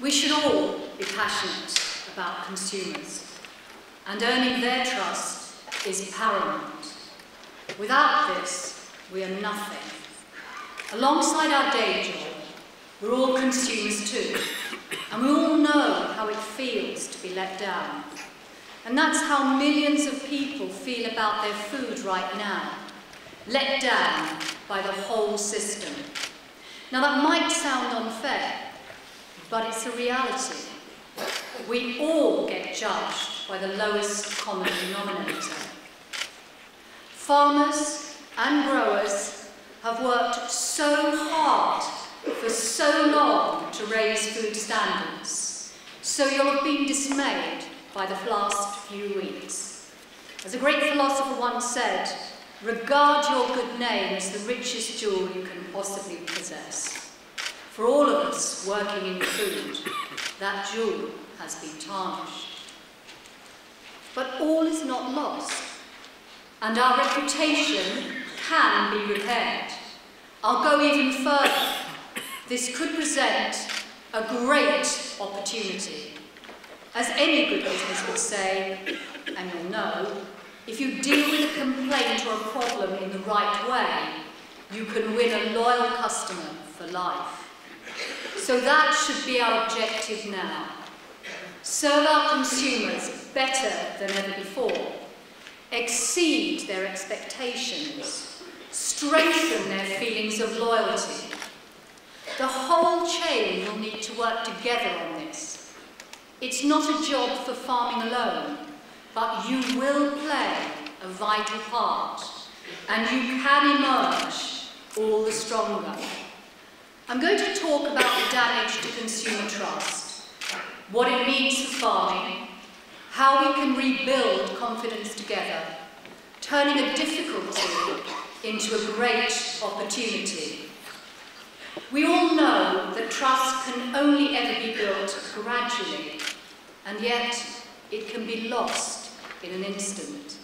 We should all be passionate about consumers, and earning their trust is paramount. Without this, we are nothing. Alongside our day job, we're all consumers too, and we all know how it feels to be let down. And that's how millions of people feel about their food right now, let down by the whole system. Now that might sound unfair, but it's a reality. We all get judged by the lowest common denominator. Farmers and growers have worked so hard for so long to raise food standards, so you'll have been dismayed by the last few weeks. As a great philosopher once said, regard your good name as the richest jewel you can possibly possess. For all of us working in food, that jewel has been tarnished. But all is not lost, and our reputation can be repaired. I'll go even further. This could present a great opportunity. As any good business would say, and you'll know, if you deal with a complaint or a problem in the right way, you can win a loyal customer for life. So that should be our objective now. Serve our consumers better than ever before, exceed their expectations, strengthen their feelings of loyalty. The whole chain will need to work together on this. It's not a job for farming alone, but you will play a vital part, and you can emerge all the stronger. I'm going to talk about the damage to consumer trust, what it means for farming, how we can rebuild confidence together, turning a difficulty into a great opportunity. We all know that trust can only ever be built gradually, and yet it can be lost in an instant.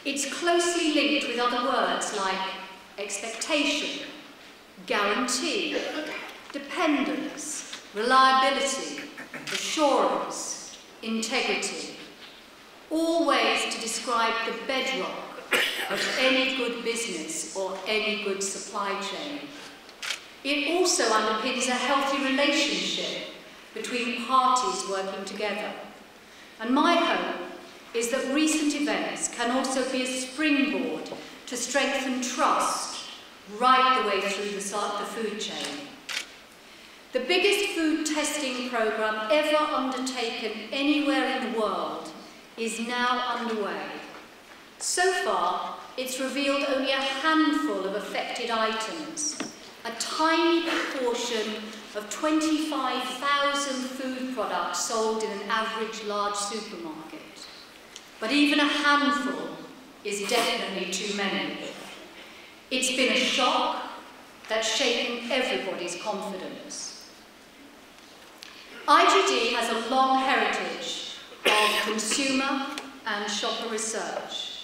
It's closely linked with other words like expectation, guarantee, dependence, reliability, assurance, integrity. All ways to describe the bedrock of any good business or any good supply chain. It also underpins a healthy relationship between parties working together. And my hope is that recent events can also be a springboard to strengthen trust right the way through the food chain. The biggest food testing programme ever undertaken anywhere in the world is now underway. So far, it's revealed only a handful of affected items, a tiny proportion of 25,000 food products sold in an average large supermarket. But even a handful is definitely too many. It's been a shock that's shaken everybody's confidence. IGD has a long heritage of consumer and shopper research.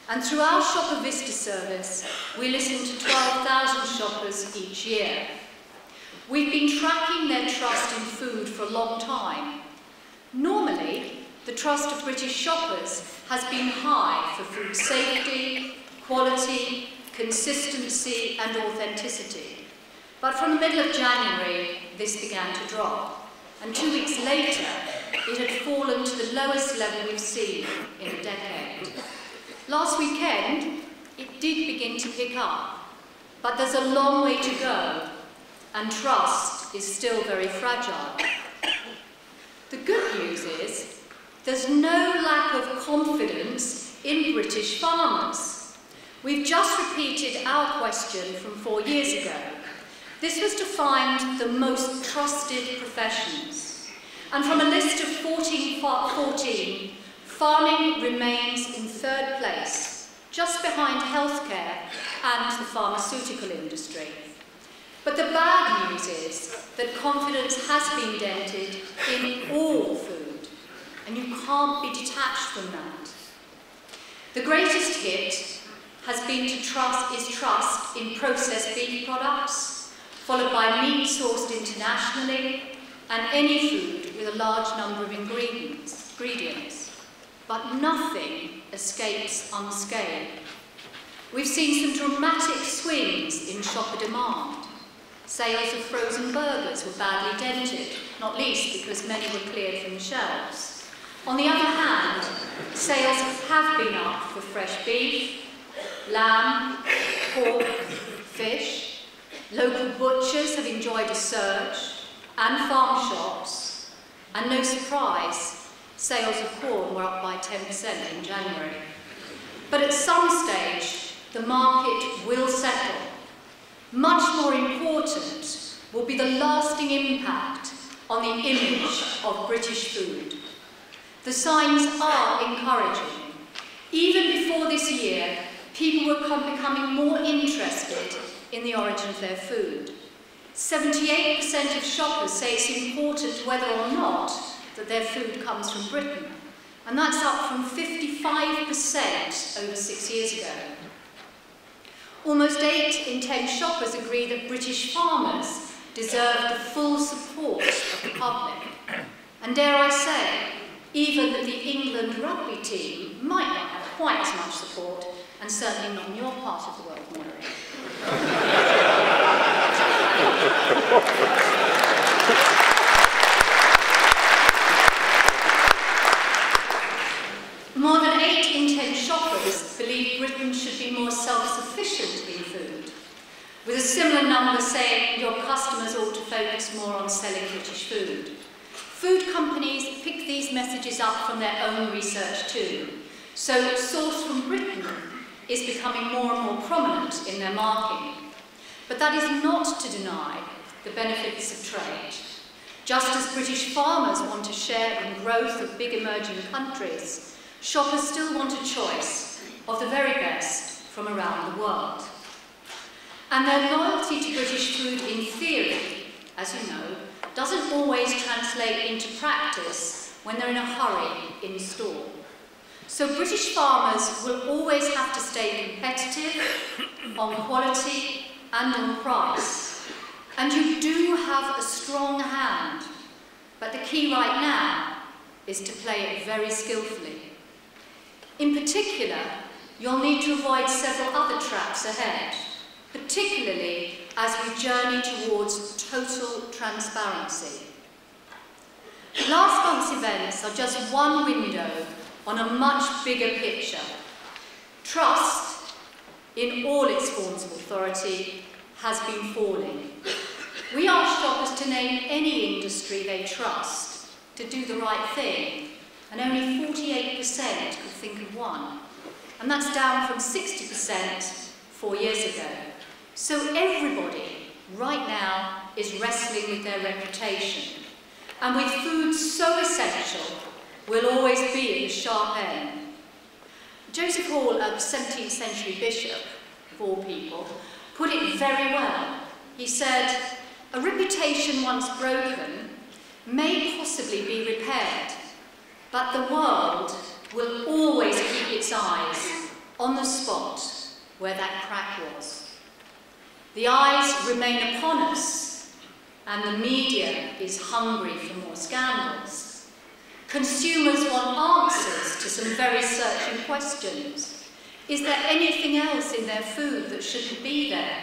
And through our Shopper Vista service, we listen to 12,000 shoppers each year. We've been tracking their trust in food for a long time. Normally, the trust of British shoppers has been high for food safety, quality, consistency and authenticity. But from the middle of January, this began to drop. And 2 weeks later, it had fallen to the lowest level we've seen in a decade. Last weekend, it did begin to pick up, but there's a long way to go, and trust is still very fragile. The good news is, there's no lack of confidence in British farmers. We've just repeated our question from 4 years ago. This was to find the most trusted professions. And from a list of 14, farming remains in third place, just behind healthcare and the pharmaceutical industry. But the bad news is that confidence has been dented in all food, and you can't be detached from that. The greatest hit has been trust in processed beef products, followed by meat sourced internationally, and any food with a large number of ingredients. But nothing escapes unscathed. We've seen some dramatic swings in shopper demand. Sales of frozen burgers were badly dented, not least because many were cleared from the shelves. On the other hand, sales have been up for fresh beef, lamb, pork, fish. Local butchers have enjoyed a surge, and farm shops, and no surprise, sales of corn were up by 10% in January. But at some stage, the market will settle. Much more important will be the lasting impact on the image of British food. The signs are encouraging. Even before this year, people were becoming more interested in the origin of their food. 78% of shoppers say it's important whether or not that their food comes from Britain, and that's up from 55% over 6 years ago. Almost 8 in 10 shoppers agree that British farmers deserve the full support of the public. And dare I say, even that the England rugby team might not have quite as much support, and certainly not in your part of the world, Mary. More than 8 in 10 shoppers believe Britain should be more self-sufficient in food, with a similar number saying your customers ought to focus more on selling British food. Food companies pick these messages up from their own research too, so source from Britain is becoming more and more prominent in their marketing. But that is not to deny the benefits of trade. Just as British farmers want to share in growth of big emerging countries, shoppers still want a choice of the very best from around the world. And their loyalty to British food in theory, as you know, doesn't always translate into practice when they're in a hurry in store. So British farmers will always have to stay competitive on quality and on price. And you do have a strong hand, but the key right now is to play it very skillfully. In particular, you'll need to avoid several other traps ahead, particularly as we journey towards total transparency. Last month's events are just one window on a much bigger picture. Trust, in all its forms of authority, has been falling. We ask shoppers to name any industry they trust, to do the right thing, and only 48% could think of one. And that's down from 60% 4 years ago. So everybody, right now, is wrestling with their reputation. And with food so essential, will always be at the sharp end. Joseph Hall, a 17th century bishop, of all people, put it very well. He said, "A reputation once broken may possibly be repaired, but the world will always keep its eyes on the spot where that crack was." The eyes remain upon us, and the media is hungry for more scandals. Consumers want answers to some very searching questions. Is there anything else in their food that shouldn't be there?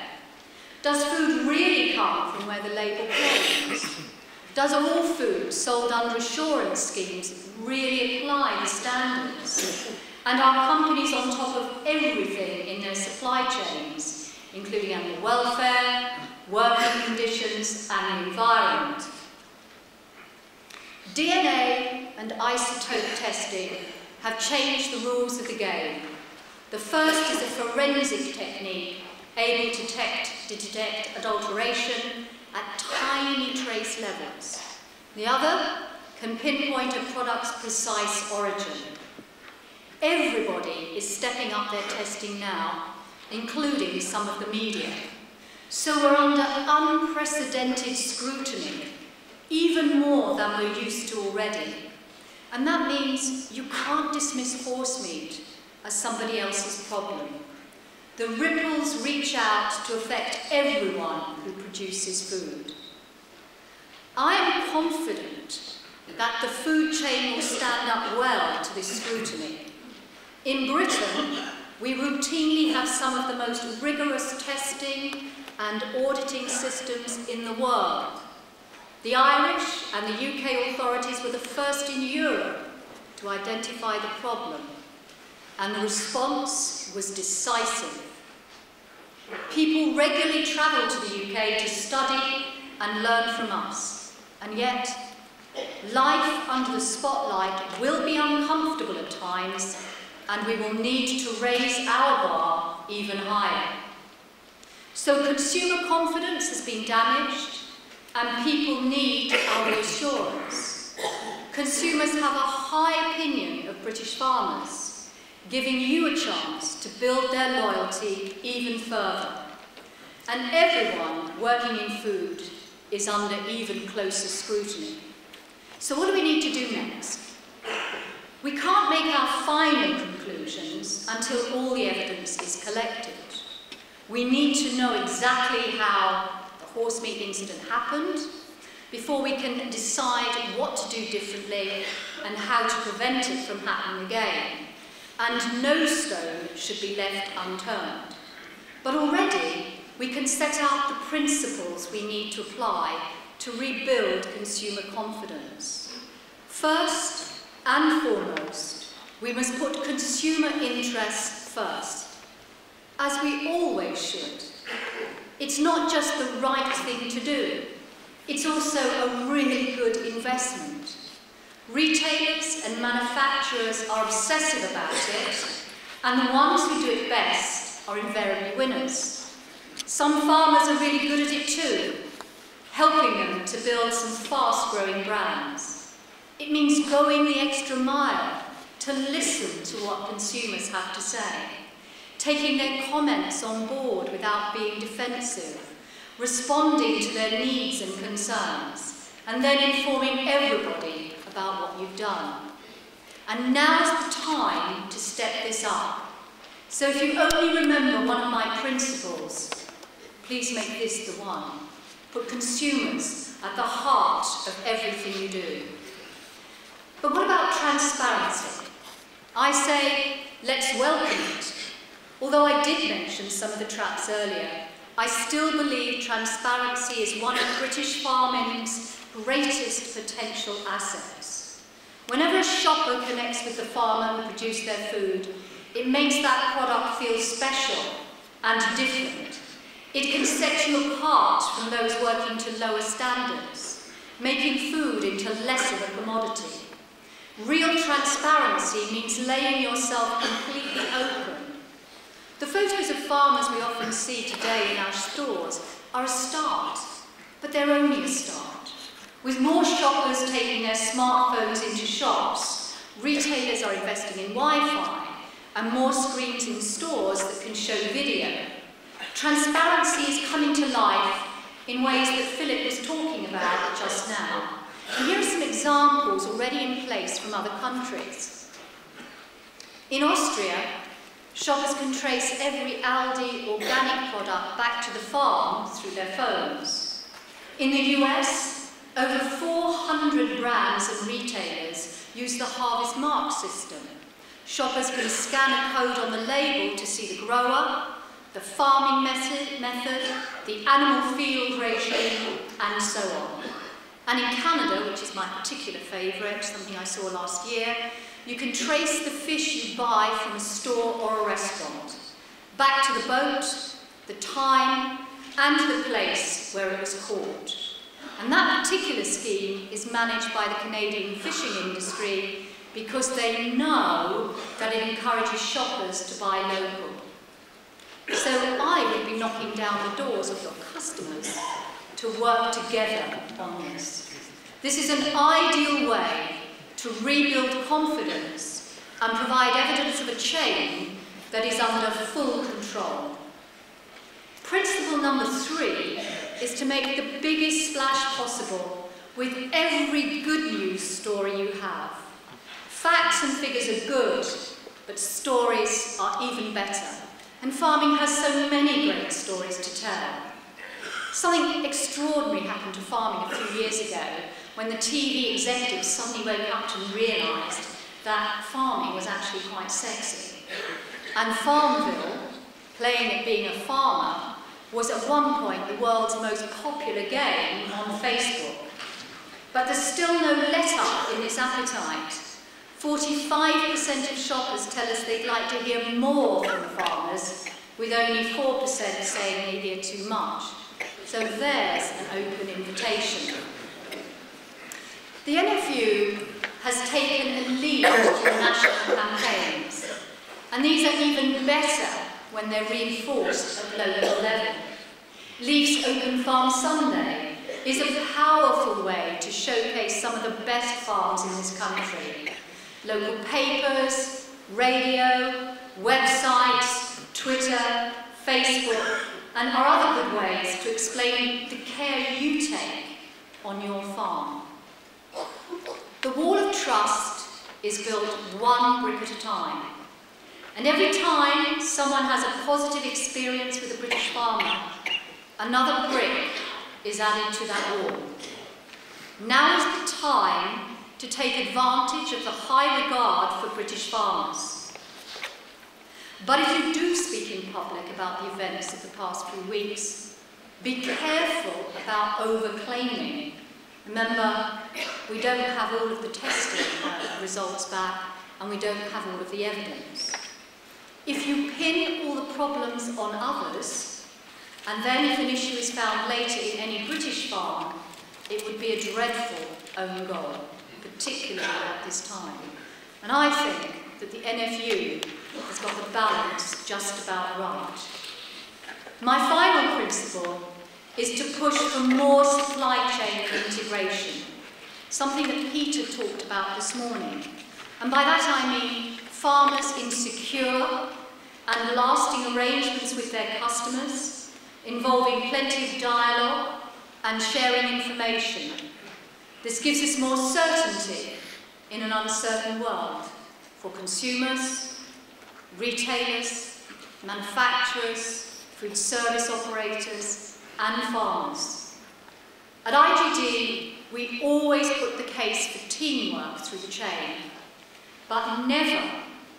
Does food really come from where the label claims? Does all food sold under assurance schemes really apply the standards? And are companies on top of everything in their supply chains, including animal welfare, working conditions, and the environment? DNA and isotope testing have changed the rules of the game. The first is a forensic technique able to detect adulteration at tiny trace levels. The other can pinpoint a product's precise origin. Everybody is stepping up their testing now, including some of the media. So we're under unprecedented scrutiny, even more than we're used to already. And that means you can't dismiss horse meat as somebody else's problem. The ripples reach out to affect everyone who produces food. I am confident that the food chain will stand up well to this scrutiny. In Britain, we routinely have some of the most rigorous testing and auditing systems in the world. The Irish and the UK authorities were the first in Europe to identify the problem, and the response was decisive. People regularly travel to the UK to study and learn from us, and yet life under the spotlight will be uncomfortable at times, and we will need to raise our bar even higher. So consumer confidence has been damaged, and people need our reassurance. Consumers have a high opinion of British farmers, giving you a chance to build their loyalty even further. And everyone working in food is under even closer scrutiny. So what do we need to do next? We can't make our final conclusions until all the evidence is collected. We need to know exactly how the horse meat incident happened before we can decide what to do differently and how to prevent it from happening again. And no stone should be left unturned. But already we can set out the principles we need to apply to rebuild consumer confidence. First and foremost, we must put consumer interests first, as we always should. It's not just the right thing to do, it's also a really good investment. Retailers and manufacturers are obsessive about it, and the ones who do it best are invariably winners. Some farmers are really good at it too, helping them to build some fast-growing brands. It means going the extra mile to listen to what consumers have to say, taking their comments on board without being defensive, responding to their needs and concerns, and then informing everybody about what you've done. And now's the time to step this up. So if you only remember one of my principles, please make this the one. Put consumers at the heart of everything you do. But what about transparency? I say, let's welcome it. Although I did mention some of the traps earlier, I still believe transparency is one of British farming's greatest potential assets. Whenever a shopper connects with the farmer who produced their food, it makes that product feel special and different. It can set you apart from those working to lower standards, making food into less of a commodity. Real transparency means laying yourself completely open. The photos of farmers we often see today in our stores are a start, but they're only a start. With more shoppers taking their smartphones into shops, retailers are investing in Wi-Fi and more screens in stores that can show video. Transparency is coming to life in ways that Philip was talking about just now. And here are some examples already in place from other countries. In Austria, shoppers can trace every Aldi organic product back to the farm through their phones. In the US, over 400 brands and retailers use the Harvest Mark system. Shoppers can scan a code on the label to see the grower, the farming method, the animal field regime, and so on. And in Canada, which is my particular favourite, something I saw last year, you can trace the fish you buy from a store or a restaurant, back to the boat, the time, and the place where it was caught. And that particular scheme is managed by the Canadian fishing industry because they know that it encourages shoppers to buy local. So I would be knocking down the doors of your customers to work together on this. This is an ideal way to rebuild confidence and provide evidence of a chain that is under full control. Principle number 3 is to make the biggest splash possible with every good news story you have. Facts and figures are good, but stories are even better. And farming has so many great stories to tell. Something extraordinary happened to farming a few years ago when the TV executives suddenly woke up and realised that farming was actually quite sexy. And Farmville, playing at being a farmer, was at one point the world's most popular game on Facebook. But there's still no let-up in this appetite. 45% of shoppers tell us they'd like to hear more from farmers, with only 4% saying they hear too much. So there's an open invitation. The NFU has taken a lead in national campaigns, and these are even better when they're reinforced at local level. Leaf's Open Farm Sunday is a powerful way to showcase some of the best farms in this country. Local papers, radio, websites, Twitter, Facebook, and our other good ways to explain the care you take on your farm. The wall of trust is built one brick at a time. And every time someone has a positive experience with a British farmer, another brick is added to that wall. Now is the time to take advantage of the high regard for British farmers. But if you do speak in public about the events of the past few weeks, be careful about over-claiming. Remember, we don't have all of the testing results back, and we don't have all of the evidence. If you pin all the problems on others, and then if an issue is found later in any British farm, it would be a dreadful own goal, particularly at this time. And I think that the NFU has got the balance just about right. My final principle is to push for more supply chain integration, something that Peter talked about this morning. And by that I mean farmers in secure and lasting arrangements with their customers, involving plenty of dialogue and sharing information. This gives us more certainty in an uncertain world for consumers, retailers, manufacturers, food service operators, and farmers. At IGD, we always put the case for teamwork through the chain, but never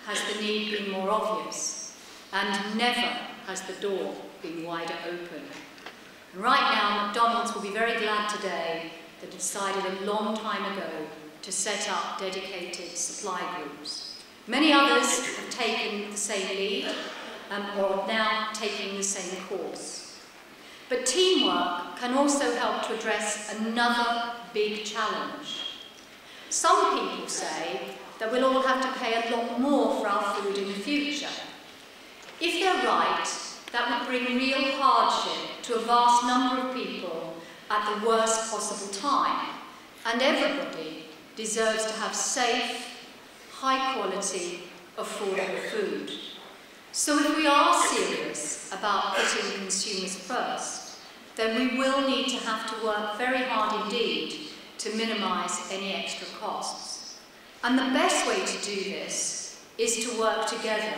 has the need been more obvious, and never has the door been wider open. And right now, McDonald's will be very glad today that it decided a long time ago to set up dedicated supply groups. Many others have taken the same lead, or are now taking the same course. But teamwork can also help to address another big challenge. Some people say that we'll all have to pay a lot more for our food in the future. If they're right, that would bring real hardship to a vast number of people at the worst possible time, and everybody deserves to have safe, high-quality, affordable food. So if we are serious about putting consumers first, then we will need to have to work very hard indeed to minimise any extra costs. And the best way to do this is to work together,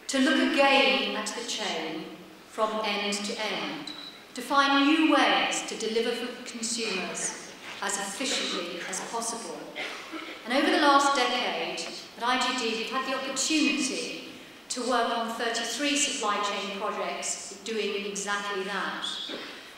to look again at the chain from end to end, to find new ways to deliver for consumers as efficiently as possible. And over the last decade, at IGD, we've had the opportunity to work on 33 supply chain projects doing exactly that.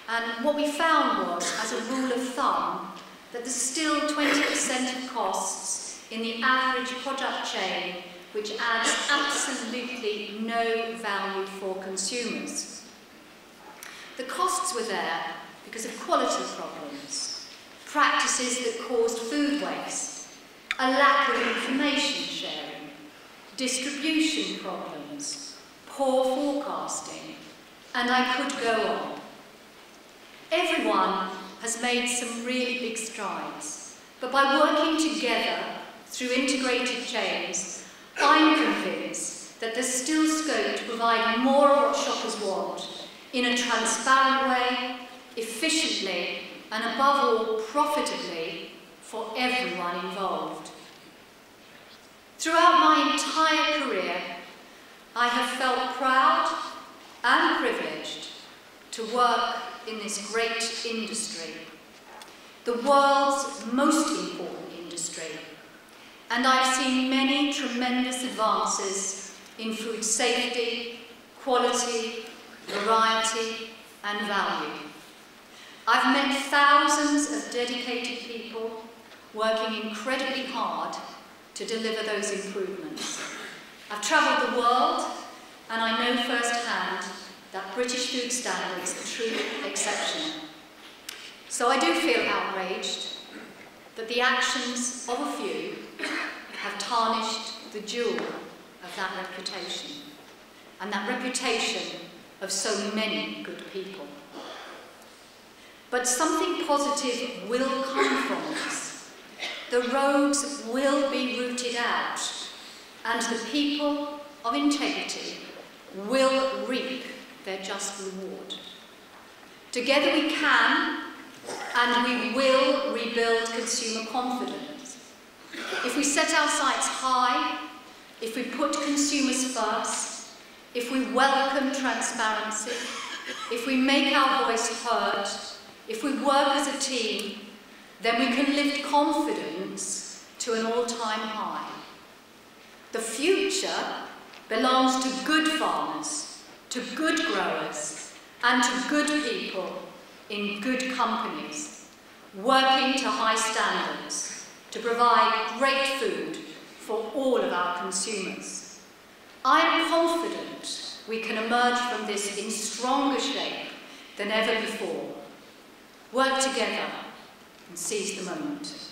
And what we found was, as a rule of thumb, that there's still 20% of costs in the average product chain, which adds absolutely no value for consumers. The costs were there because of quality problems, practices that caused food waste, a lack of information sharing, distribution problems, poor forecasting, and I could go on. Everyone has made some really big strides, but by working together through integrated chains, I'm convinced that there's still scope to provide more of what shoppers want in a transparent way, efficiently, and above all, profitably for everyone involved. Throughout my entire career, I have felt proud and privileged to work in this great industry, the world's most important industry, and I've seen many tremendous advances in food safety, quality, variety, and value. I've met thousands of dedicated people working incredibly hard to deliver those improvements. I've travelled the world, and I know firsthand that British food standards are truly exceptional. So I do feel outraged that the actions of a few have tarnished the jewel of that reputation, and that reputation of so many good people. But something positive will come from this. The rogues will be rooted out, and the people of integrity will reap their just reward. Together we can, and we will rebuild consumer confidence. If we set our sights high, if we put consumers first, if we welcome transparency, if we make our voice heard, if we work as a team, then we can lift confidence to an all-time high. The future belongs to good farmers, to good growers, and to good people in good companies, working to high standards to provide great food for all of our consumers. I am confident we can emerge from this in stronger shape than ever before. Work together and seize the moment.